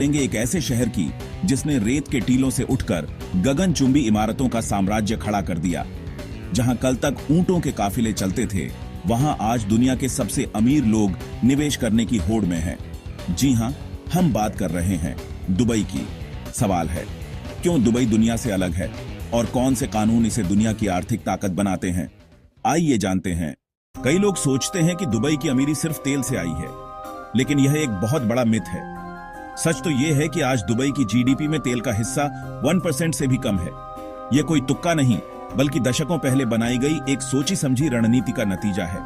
देंगे एक ऐसे शहर की जिसने रेत के टीलों से उठकर गगनचुंबी इमारतों का साम्राज्य खड़ा कर दिया। जहां कल तक ऊंटों के काफिले चलते थे, वहां आज दुनिया के सबसे अमीर लोग निवेश करने की होड़ में हैं। जी हां, हम बात कर रहे हैं दुबई की। सवाल है, क्यों दुबई दुनिया से अलग है और कौन से कानून इसे दुनिया की आर्थिक ताकत बनाते हैं? आइए जानते हैं। कई लोग सोचते हैं कि दुबई की अमीरी सिर्फ तेल से आई है, लेकिन यह एक बहुत बड़ा मिथ है। सच तो यह है कि आज दुबई की जीडीपी में तेल का हिस्सा 1% से भी कम है। यह कोई तुक्का नहीं, बल्कि दशकों पहले बनाई गई एक सोची समझी रणनीति का नतीजा है।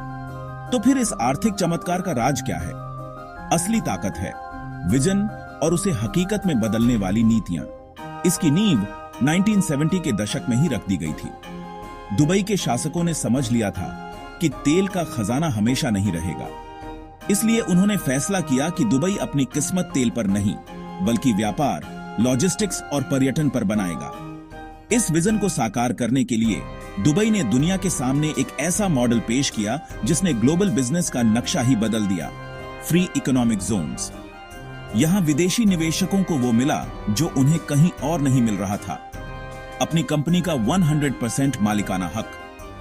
तो फिर इस आर्थिक चमत्कार का राज क्या है? असली ताकत है विजन और उसे हकीकत में बदलने वाली नीतियां। इसकी नींव 1970 के दशक में ही रख दी गई थी। दुबई के शासकों ने समझ लिया था कि तेल का खजाना हमेशा नहीं रहेगा। इसलिए उन्होंने फैसला किया कि दुबई अपनी किस्मत तेल पर नहीं, बल्कि व्यापार, लॉजिस्टिक्स और पर्यटन पर बनाएगा। इस विजन को साकार करने के लिए दुबई ने दुनिया के सामने एक ऐसा मॉडल पेश किया जिसने ग्लोबल बिजनेस का नक्शा ही बदल दिया। Free economic zones. यहां विदेशी निवेशकों को वो मिला जो उन्हें कहीं और नहीं मिल रहा था। अपनी कंपनी का 100% मालिकाना हक,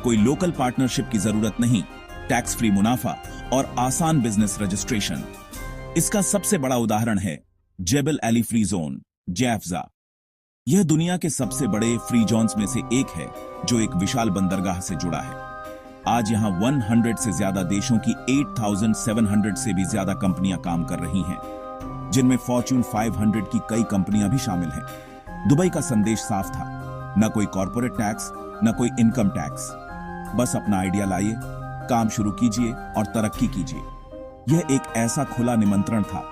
कोई लोकल पार्टनरशिप की जरूरत नहीं, टैक्स फ्री मुनाफा और आसान बिजनेस रजिस्ट्रेशन। इसका सबसे बड़ा उदाहरण है जेबल एली फ्री जोन, जैफजा। यह दुनिया के सबसे बड़े फ्री जोन्स में से एक है, जो एक विशाल बंदरगाह से जुड़ा है। आज यहां 100 से ज्यादा देशों की 8700 से भी ज्यादा कंपनियां काम कर रही हैं, जिनमें फॉर्च्यून 500 की कई कंपनियां भी शामिल हैं। दुबई का संदेश साफ था, न कोई कॉर्पोरेट टैक्स, न कोई इनकम टैक्स। बस अपना आइडिया लाइए, काम शुरू कीजिए और तरक्की कीजिए। यह एक ऐसा खुला निमंत्रण था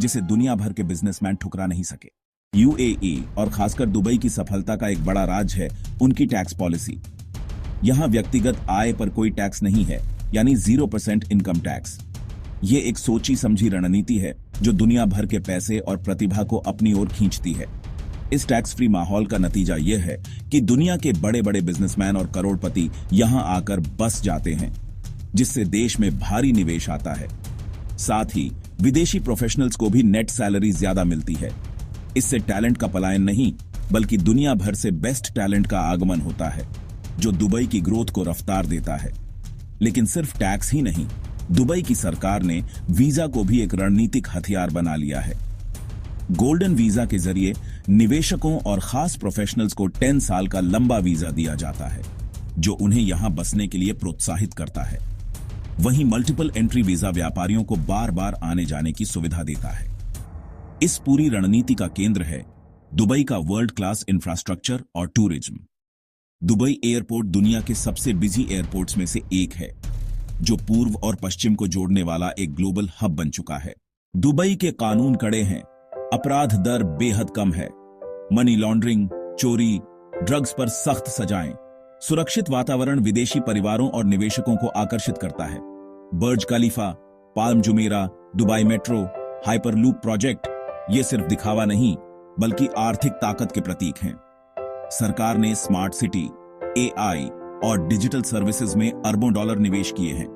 जिसे दुनिया भर के बिजनेसमैन ठुकरा नहीं सके। यूएई और खासकर दुबई की सफलता का एक बड़ा राज है उनकी टैक्स पॉलिसी। यहां व्यक्तिगत आय पर कोई टैक्स नहीं है, यानी 0% इनकम टैक्स। यह एक सोची समझी रणनीति है जो दुनिया भर के पैसे और प्रतिभा को अपनी ओर खींचती है। इस टैक्स फ्री माहौल का नतीजा यह है कि दुनिया के बड़े बड़े बिजनेसमैन और करोड़पति यहां आकर बस जाते हैं, जिससे देश में भारी निवेश आता है। साथ ही विदेशी प्रोफेशनल्स को भी नेट सैलरी ज्यादा मिलती है। इससे टैलेंट का पलायन नहीं, बल्कि दुनिया भर से बेस्ट टैलेंट का आगमन होता है, जो दुबई की ग्रोथ को रफ्तार देता है। लेकिन सिर्फ टैक्स ही नहीं, दुबई की सरकार ने वीजा को भी एक रणनीतिक हथियार बना लिया है। गोल्डन वीजा के जरिए निवेशकों और खास प्रोफेशनल्स को 10 साल का लंबा वीजा दिया जाता है, जो उन्हें यहां बसने के लिए प्रोत्साहित करता है। वहीं मल्टीपल एंट्री वीजा व्यापारियों को बार बार आने जाने की सुविधा देता है। इस पूरी रणनीति का केंद्र है दुबई का वर्ल्ड क्लास इंफ्रास्ट्रक्चर और टूरिज्म। दुबई एयरपोर्ट दुनिया के सबसे बिजी एयरपोर्ट्स में से एक है, जो पूर्व और पश्चिम को जोड़ने वाला एक ग्लोबल हब बन चुका है। दुबई के कानून कड़े हैं, अपराध दर बेहद कम है, मनी लॉन्ड्रिंग, चोरी, ड्रग्स पर सख्त सजाएं, सुरक्षित वातावरण विदेशी परिवारों और निवेशकों को आकर्षित करता है। Burj Khalifa, Palm Jumeirah, Dubai metro, hyperloop project ये सिर्फ दिखावा नहीं, बल्कि आर्थिक ताकत के प्रतीक हैं। सरकार ने स्मार्ट सिटी, एआई और डिजिटल सर्विसेज में अरबों डॉलर निवेश किए हैं।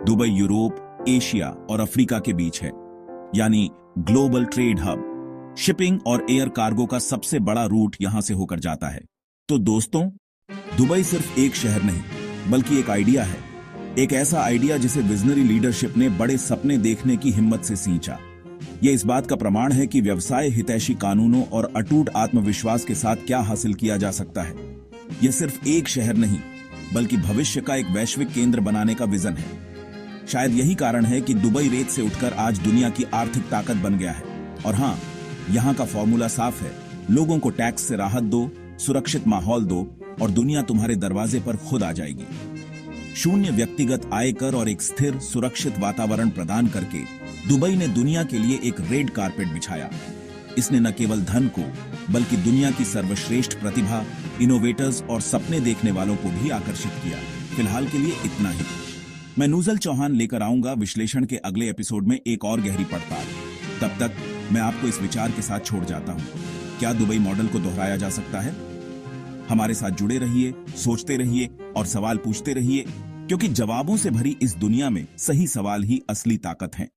दुबई यूरोप, एशिया और अफ्रीका के बीच है, यानी ग्लोबल ट्रेड हब। शिपिंग और एयर कार्गो का सबसे बड़ा रूट यहां से होकर जाता है। तो दोस्तों, दुबई सिर्फ एक शहर नहीं, बल्कि एक आइडिया है। एक ऐसा आइडिया जिसे विजनरी लीडरशिप ने बड़े सपने देखने की हिम्मत से सींचा। यह इस बात का प्रमाण है कि व्यवसाय हितैषी कानूनों और अटूट आत्मविश्वास के साथ क्या हासिल किया जा सकता है। यह सिर्फ एक शहर नहीं, बल्कि भविष्य का एक वैश्विक केंद्र बनाने का विजन है। शायद यही कारण है कि दुबई रेत से उठकर आज दुनिया की आर्थिक ताकत बन गया है। और हां, यहां का फॉर्मूला साफ है, लोगों को टैक्स से राहत दो, सुरक्षित माहौल दो और दुनिया तुम्हारे दरवाजे पर खुद आ जाएगी। शून्य व्यक्तिगत आयकर और एक स्थिर सुरक्षित वातावरण प्रदान करके दुबई ने दुनिया के लिए एक रेड कारपेट बिछाया। इसने न केवल धन को, बल्कि दुनिया की सर्वश्रेष्ठ प्रतिभा, इनोवेटर्स और सपने देखने वालों को भी आकर्षित किया। फिलहाल के लिए इतना ही। मैं नूजल चौहान लेकर आऊंगा विश्लेषण के अगले एपिसोड में एक और गहरी पड़ताल। तब तक मैं आपको इस विचार के साथ छोड़ जाता हूं, क्या दुबई मॉडल को दोहराया जा सकता है? हमारे साथ जुड़े रहिए, सोचते रहिए और सवाल पूछते रहिए, क्योंकि जवाबों से भरी इस दुनिया में सही सवाल ही असली ताकत हैं।